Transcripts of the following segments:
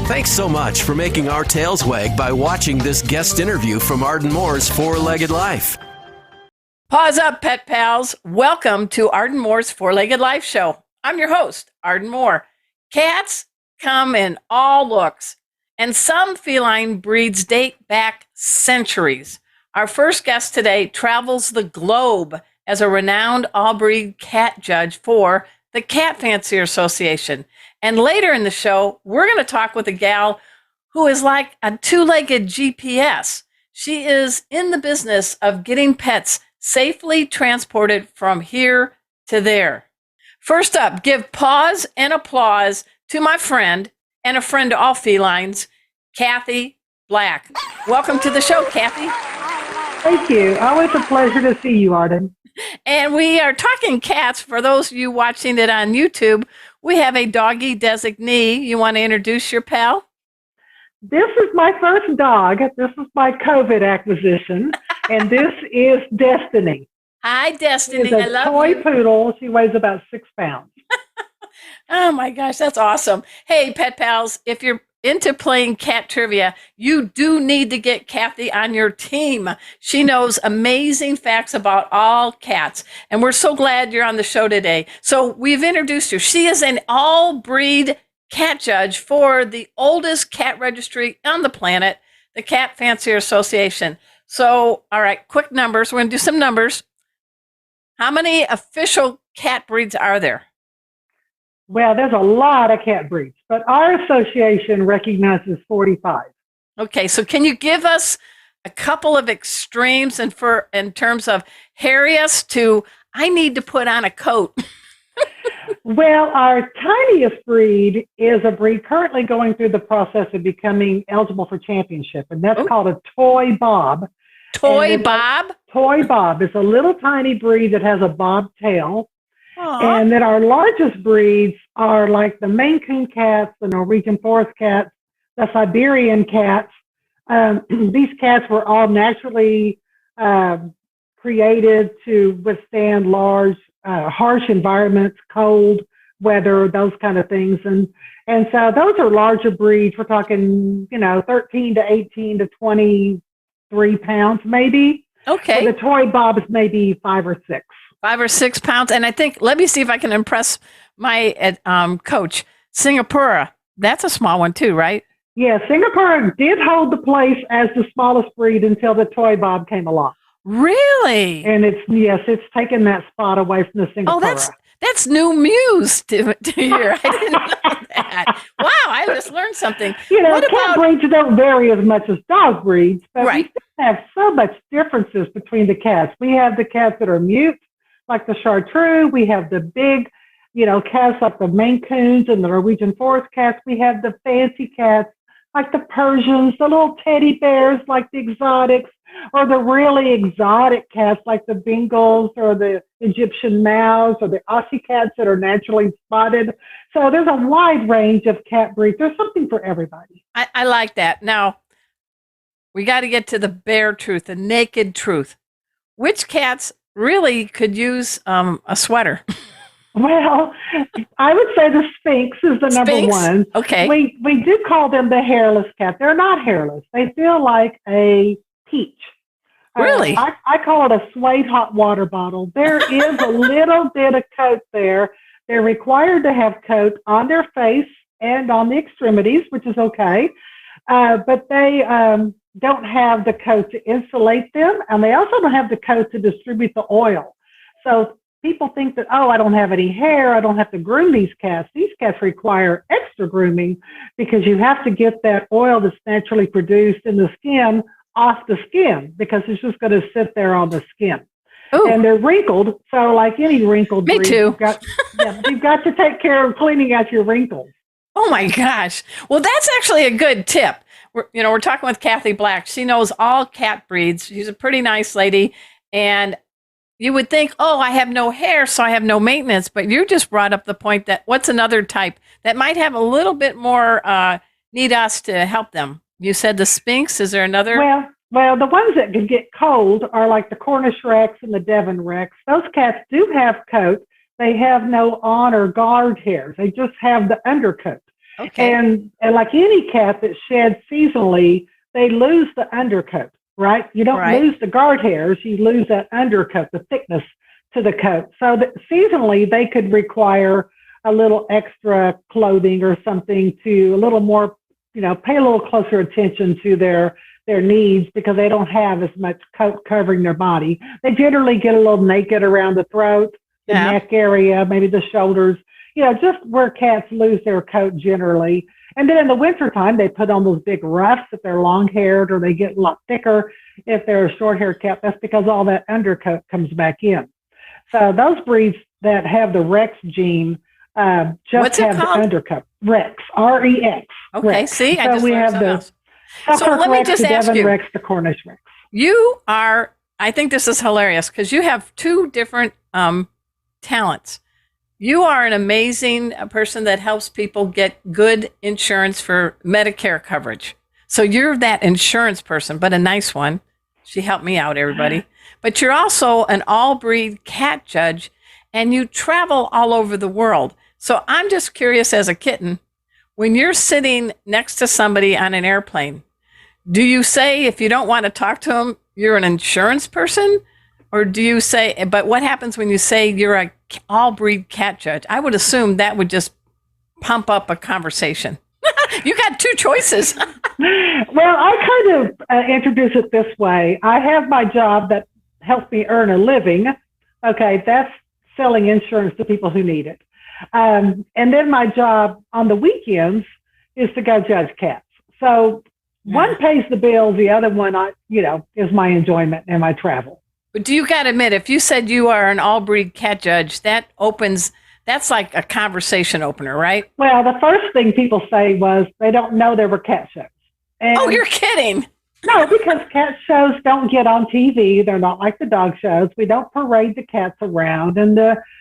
Thanks so much for making our tails wag by watching this guest interview from Arden Moore's Four-Legged Life. Pause up, pet pals. Welcome to Arden Moore's Four-Legged Life Show. I'm your host, Arden Moore. Cats come in all looks, and some feline breeds date back centuries. Our first guest today travels the globe as a renowned all-breed cat judge for the Cat Fanciers Association. And later in the show, we're going to talk with a gal who is like a two-legged GPS. She is in the business of getting pets safely transported from here to there. First up, give pause and applause to my friend and a friend to all felines, Kathy Black. Welcome to the show, Kathy. Thank you. Always a pleasure to see you, Arden. And we are talking cats. For those of you watching it on YouTube, we have a doggy designee. You want to introduce your pal? This is my first dog. This is my COVID acquisition, and this is Destiny. Hi, Destiny. She's a toy poodle. She weighs about 6 pounds. Oh, my gosh. That's awesome. Hey, pet pals, if you're into playing cat trivia, you do need to get Kathy on your team. She knows amazing facts about all cats, and we're so glad you're on the show today. So we've introduced you. She is an all-breed cat judge for the oldest cat registry on the planet, the Cat Fanciers Association. So, all right, quick numbers. We're going to do some numbers. How many official cat breeds are there? Well, there's a lot of cat breeds, but our association recognizes 45. Okay, so can you give us a couple of extremes in terms of hairiest to I need to put on a coat? Well, our tiniest breed is a breed currently going through the process of becoming eligible for championship, and that's called a toy bob. Toy bob? Toy bob. It's a little tiny breed that has a bob tail. Aww. And then our largest breeds are like the Maine Coon cats, the Norwegian forest cats, the Siberian cats. These cats were all naturally created to withstand large, harsh environments, cold weather, those kind of things. And so those are larger breeds. We're talking, 13 to 18 to 23 pounds maybe. Okay. So the toy bob is maybe 5 or 6. 5 or 6 pounds. And I think, let me see if I can impress my coach, Singapura. That's a small one too, right? Yeah, Singapore did hold the place as the smallest breed until the toy bob came along. Really? And it's taken that spot away from the Singapura. Oh, that's new news to hear. I didn't know that. Wow, I just learned something. Cat breeds don't vary as much as dog breeds, but right. We still have so much differences between the cats. We have the cats that are mute, like the chartreux. We have the big, cats like the Maine Coons and the Norwegian forest cats. We have the fancy cats like the Persians, the little teddy bears like the exotics, or the really exotic cats like the Bengals or the Egyptian mouse or the Aussie cats that are naturally spotted. So there's a wide range of cat breeds. There's something for everybody. I like that. Now, we got to get to the bare truth, the naked truth. Which cats really could use a sweater? Well, I would say the Sphinx is the number one. Okay. We do call them the hairless cat. They're not hairless. They feel like a peach. Really? I call it a suede hot water bottle. There is a little bit of coat there. They're required to have coat on their face and on the extremities, which is okay. But they don't have the coat to insulate them, and they also don't have the coat to distribute the oil. So people think that, I don't have any hair, I don't have to groom these cats. These cats require extra grooming because you have to get that oil that's naturally produced in the skin off the skin because it's just going to sit there on the skin. Ooh. And they're wrinkled, so like any wrinkled breed, too. You've got to take care of cleaning out your wrinkles. Oh my gosh. Well, that's actually a good tip. We're talking with Kathy Black. She knows all cat breeds. She's a pretty nice lady. And you would think, I have no hair, so I have no maintenance. But you just brought up the point that what's another type that might have a little bit more need us to help them? You said the Sphinx. Is there another? Well, the ones that can get cold are like the Cornish Rex and the Devon Rex. Those cats do have coat. They have no on or guard hairs. They just have the undercoat. Okay. And like any cat that sheds seasonally, they lose the undercoat, right? You don't Right. lose the guard hairs, you lose that undercoat, the thickness to the coat. So that seasonally, they could require a little extra clothing or something to a little more, pay a little closer attention to their needs because they don't have as much coat covering their body. They generally get a little naked around the throat, the neck area, maybe the shoulders, just where cats lose their coat generally. And then in the wintertime, they put on those big ruffs if they're long-haired, or they get a lot thicker if they're a short-haired cat. That's because all that undercoat comes back in. So those breeds that have the Rex gene just have the undercoat. Rex, R-E-X. Okay, Rex. see, so I just we learned have something the else. So let me Rex, just the ask Devon you. Rex, the Cornish Rex. You are, I think this is hilarious because you have two different talents. You are an amazing person that helps people get good insurance for Medicare coverage. So you're that insurance person, but a nice one. She helped me out, everybody. But you're also an all-breed cat judge, and you travel all over the world. So I'm just curious as a kitten, when you're sitting next to somebody on an airplane, do you say, if you don't want to talk to them, you're an insurance person? Or do you say, but what happens when you say you're a all-breed cat judge? I would assume that would just pump up a conversation. You got two choices. Well, I kind of introduce it this way. I have my job that helps me earn a living. Okay, that's selling insurance to people who need it. And then my job on the weekends is to go judge cats. So one pays the bills, the other one, is my enjoyment and my travel. But do you got to admit, if you said you are an all-breed cat judge, that's like a conversation opener, right? Well, the first thing people say was they don't know there were cat shows. And oh, you're kidding. No, because cat shows don't get on TV. They're not like the dog shows. We don't parade the cats around. And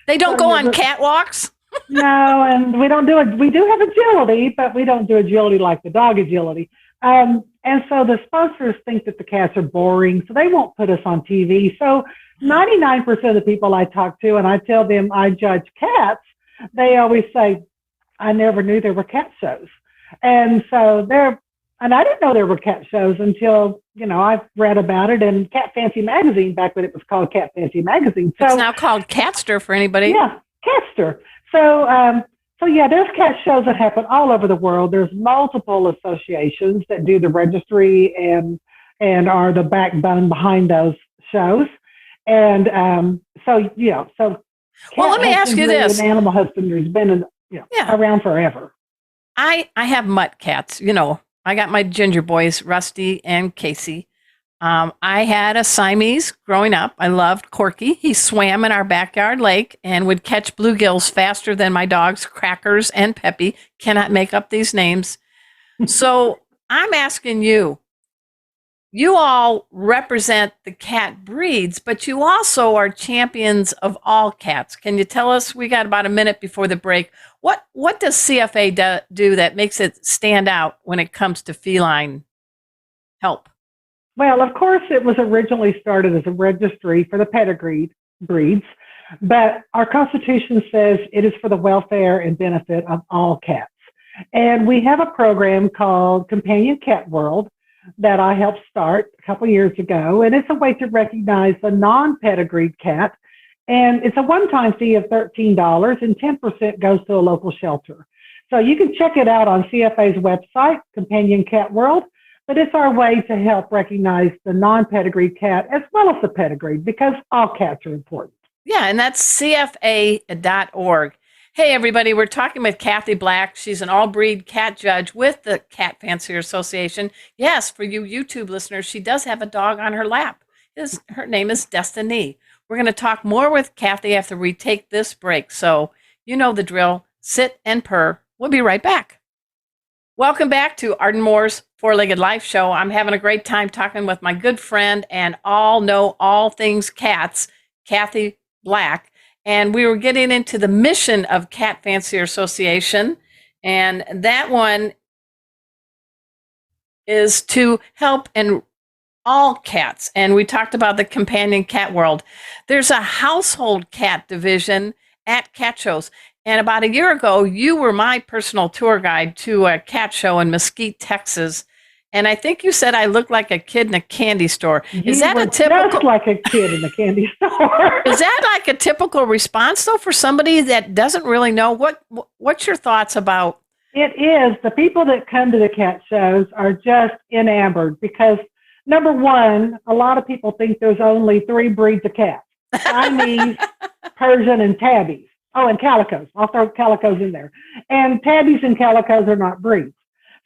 they don't go on catwalks? No, and we don't do it. We do have agility, but we don't do agility like the dog agility. And so the sponsors think that the cats are boring, so they won't put us on TV. So 99% of the people I talk to, and I tell them I judge cats, they always say, I never knew there were cat shows. And so and I didn't know there were cat shows until, I've read about it in Cat Fancy Magazine, back when it was called Cat Fancy Magazine. So, it's now called Catster for anybody. Yeah, Catster. So yeah, there's cat shows that happen all over the world. There's multiple associations that do the registry and are the backbone behind those shows. And so well, let me ask you this: animal husbandry has been around forever. I have mutt cats. I got my ginger boys, Rusty and Casey. I had a Siamese growing up. I loved Corky. He swam in our backyard lake and would catch bluegills faster than my dogs, Crackers and Peppy. Cannot make up these names. So I'm asking you, you all represent the cat breeds, but you also are champions of all cats. Can you tell us, we got about a minute before the break, what does CFA do that makes it stand out when it comes to feline help? Well, of course, it was originally started as a registry for the pedigreed breeds, but our Constitution says it is for the welfare and benefit of all cats. And we have a program called Companion Cat World that I helped start a couple years ago, and it's a way to recognize the non-pedigreed cat. And it's a one-time fee of $13, and 10% goes to a local shelter. So you can check it out on CFA's website, Companion Cat World. But it's our way to help recognize the non-pedigreed cat as well as the pedigreed, because all cats are important. Yeah, and that's CFA.org. Hey, everybody, we're talking with Kathy Black. She's an all-breed cat judge with the Cat Fanciers Association. Yes, for you YouTube listeners, she does have a dog on her lap. Her name is Destiny. We're going to talk more with Kathy after we take this break. So you know the drill. Sit and purr. We'll be right back. Welcome back to Arden Moore's Four-Legged Life Show. I'm having a great time talking with my good friend and know all things cats, Kathy Black. And we were getting into the mission of Cat Fancier Association. And that one is to help in all cats. And we talked about the Companion Cat World. There's a household cat division at cat shows. And about a year ago, you were my personal tour guide to a cat show in Mesquite, Texas. And I think you said I looked like a kid in a candy store. Is You that were a typical? just like a kid in the candy store. Is that like a typical response though for somebody that doesn't really know what's your thoughts about? It is. The people that come to the cat shows are just enamored because, number one, a lot of people think there's only 3 breeds of cats: Siamese, Persian, and tabbies. Oh, and calicos. I'll throw calicos in there. And tabbies and calicos are not breeds.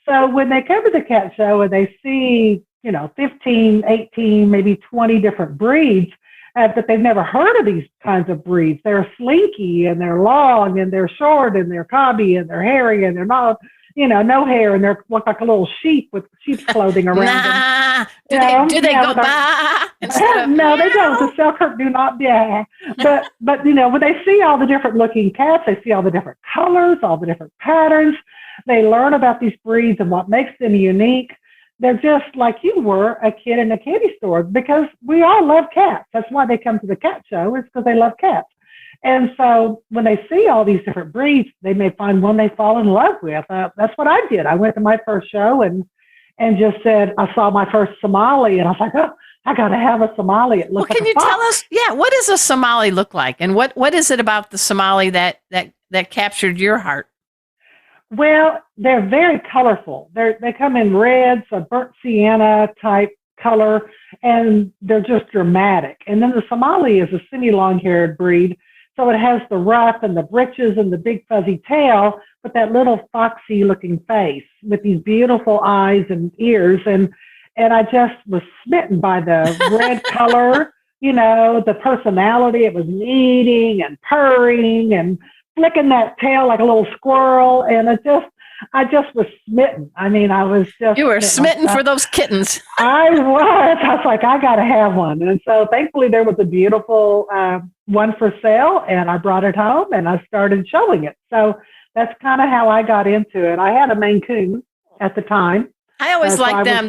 So when they come to the cat show and they see, 15, 18, maybe 20 different breeds, but they've never heard of these kinds of breeds. They're slinky and they're long and they're short and they're cobby and they're hairy and they're not, no hair and they look like a little sheep with sheep's clothing around them. Do they go bah? No, they don't. The Selkirk do not bah. But when they see all the different looking cats, they see all the different colors, all the different patterns. They learn about these breeds and what makes them unique. They're just like you were, a kid in a candy store, because we all love cats. That's why they come to the cat show, is because they love cats. And so when they see all these different breeds, they may find one they fall in love with. That's what I did. I went to my first show and just said, I saw my first Somali, and I was like, oh, I got to have a Somali. It looks can you tell us, what does a Somali look like? And what is it about the Somali that captured your heart? Well, they're very colorful. They come in reds, a burnt sienna type color, and they're just dramatic. And then the Somali is a semi-long-haired breed, so it has the ruff and the breeches and the big fuzzy tail, but that little foxy-looking face with these beautiful eyes and ears. And I just was smitten by the red color, the personality. It was eating and purring and flicking that tail like a little squirrel, and I just was smitten. I mean, I was just... You were smitten for those kittens. I was like, I got to have one. And so thankfully there was a beautiful one for sale, and I brought it home and I started showing it. So that's kind of how I got into it. I had a Maine Coon at the time. I always liked them.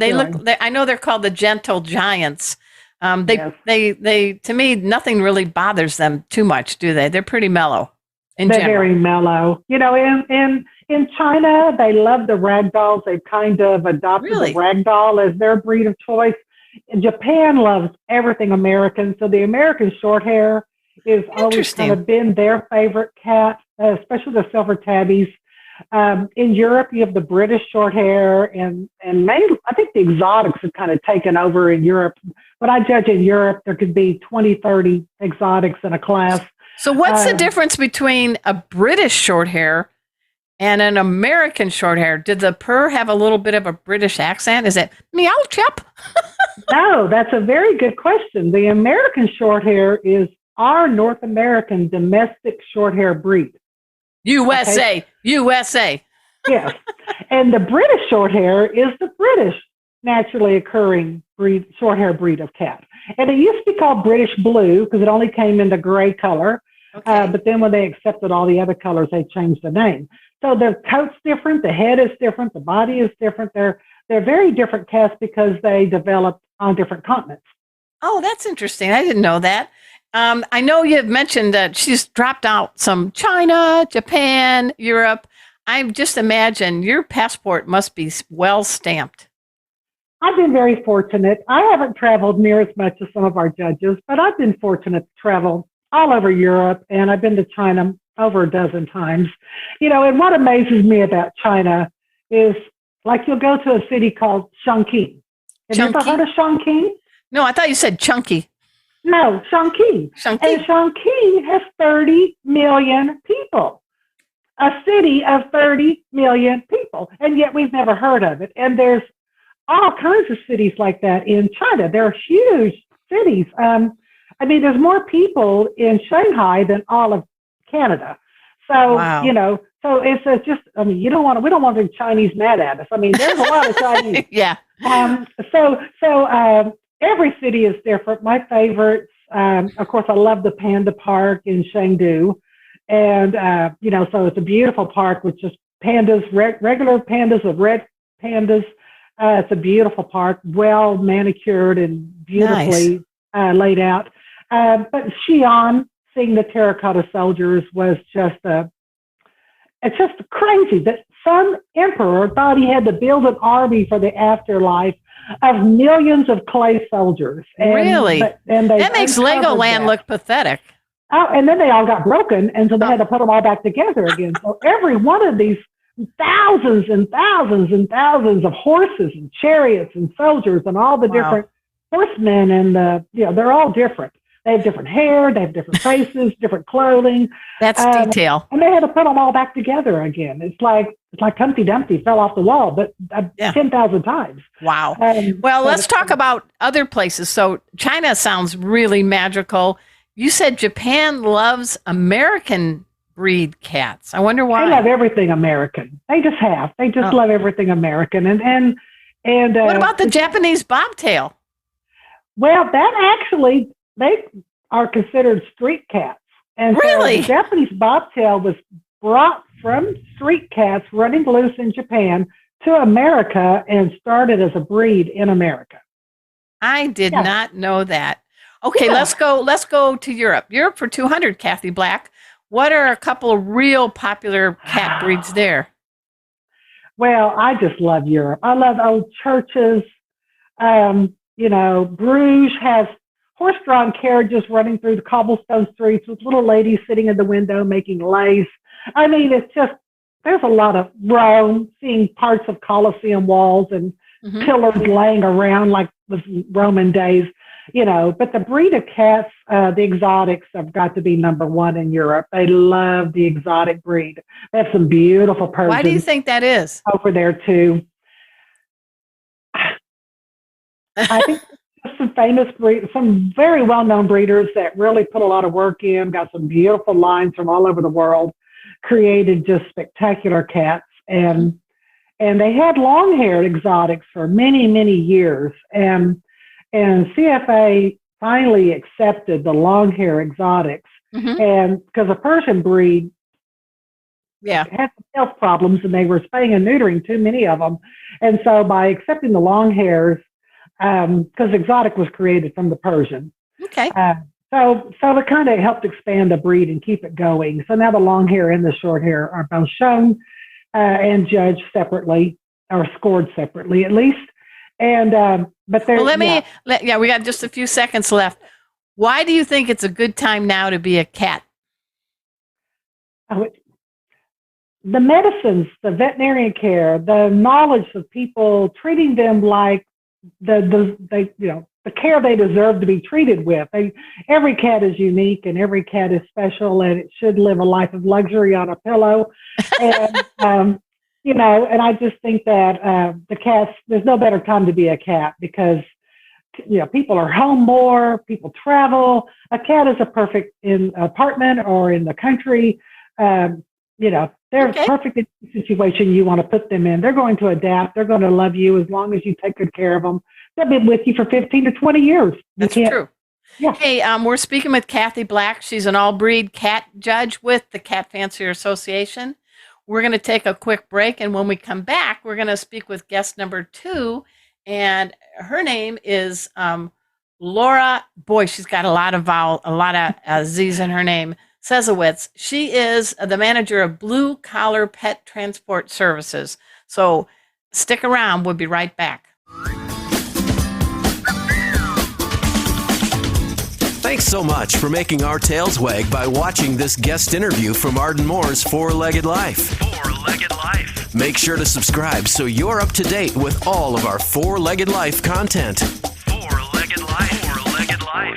I know they're called the gentle giants. Yes. They to me, nothing really bothers them too much, do they? They're pretty mellow. They're very mellow. In China, they love the ragdolls. They've kind of adopted the ragdoll as their breed of choice. Japan loves everything American, so the American short hair is always kind of been their favorite cat, especially the silver tabbies. In Europe, you have the British short hair, and mainly, I think the exotics have kind of taken over in Europe. But I judge in Europe, there could be 20, 30 exotics in a class. So what's the difference between a British short hair and an American short hair? Did the purr have a little bit of a British accent? Is it meow chap? No, that's a very good question. The American short hair is our North American domestic short hair breed. USA, okay? USA. Yes. And the British short hair is the British naturally occurring short hair breed of cat. And it used to be called British Blue because it only came in the gray color. Okay. But then when they accepted all the other colors, they changed the name. So the coat's different, the head is different, the body is different. They're very different cats because they developed on different continents. Oh, that's interesting. I didn't know that. I know you've mentioned that she's dropped out some China, Japan, Europe. I just imagine your passport must be well stamped. I've been very fortunate. I haven't traveled near as much as some of our judges, but I've been fortunate to travel all over Europe, and I've been to China over a dozen times. And what amazes me about China is, like, you'll go to a city called Chongqing. Have you ever heard of Chongqing? No, I thought you said chunky. No, Chongqing. And Chongqing has 30 million people. A city of 30 million people, and yet we've never heard of it. And there's all kinds of cities like that in China. They're huge cities. There's more people in Shanghai than all of Canada. So, wow. So it's we don't want the Chinese mad at us. There's a lot of Chinese. Yeah. So every city is different. My favorites, of course, I love the Panda Park in Chengdu. And, so it's a beautiful park with just pandas, regular pandas with red pandas. It's a beautiful park, well manicured and beautifully laid out. But Xi'an, seeing the terracotta soldiers was just a it's just crazy that some emperor thought he had to build an army for the afterlife of millions of clay soldiers. Really? That makes Legoland look pathetic. Oh, and then they all got broken, and so they had to put them all back together again. So every one of these thousands and thousands and thousands of horses and chariots and soldiers and all the different horsemen and they're all different. They have different hair, they have different faces, different clothing. That's detail. And they had to put them all back together again. It's like Humpty Dumpty fell off the wall, but 10,000 times. Wow. Well, let's talk about other places. So China sounds really magical. You said Japan loves American breed cats. I wonder why. They love everything American. They just love everything American. And what about the Japanese bobtail? Well, that actually, they are considered street cats. And really? So the Japanese bobtail was brought from street cats running loose in Japan to America and started as a breed in America. I did not know that. Okay, let's go to Europe. Europe for 200, Kathy Black. What are a couple of real popular cat breeds there? Well, I just love Europe. I love old churches. Bruges has horse-drawn carriages running through the cobblestone streets with little ladies sitting in the window making lace. I mean, it's just, there's a lot of Rome, seeing parts of Colosseum walls and pillars laying around like the Roman days, but the breed of cats, the exotics have got to be number one in Europe. They love the exotic breed. They have some beautiful Persians. Why do you think that is? Over there too. I think some famous breeders, some very well-known breeders that really put a lot of work in, got some beautiful lines from all over the world, created just spectacular cats. And they had long-haired exotics for many, many years. And CFA finally accepted the long-hair exotics. And because a Persian breed had some health problems and they were spaying and neutering too many of them. And so by accepting the long hairs, because exotic was created from the Persian. Okay. So it kind of helped expand the breed and keep it going. So now the long hair and the short hair are both shown and judged separately, or scored separately at least. And but there's we got just a few seconds left. Why do you think it's a good time now to be a cat? The medicines, the veterinarian care, the knowledge of people treating them like the care they deserve to be treated with. Every cat is unique and every cat is special, and it should live a life of luxury on a pillow. And and I just think that the cats, there's no better time to be a cat because people are home more, people travel. A cat is a perfect in an apartment or in the country. They're perfect in the situation you want to put them in. They're going to adapt. They're going to love you as long as you take good care of them. They'll be with you for 15 to 20 years. That's true. Yeah. Hey, we're speaking with Kathy Black. She's an all-breed cat judge with the Cat Fancier Association. We're going to take a quick break, and when we come back, we're going to speak with guest number 2, and her name is Laura. Boy, she's got a lot of Z's in her name. Sezowitz. She is the manager of Blue Collar Pet Transport Services. So stick around. We'll be right back. Thanks so much for making our tails wag by watching this guest interview from Arden Moore's Four-Legged Life. Four-Legged Life. Make sure to subscribe so you're up to date with all of our Four-Legged Life content. Four-Legged Life. Four-Legged Life.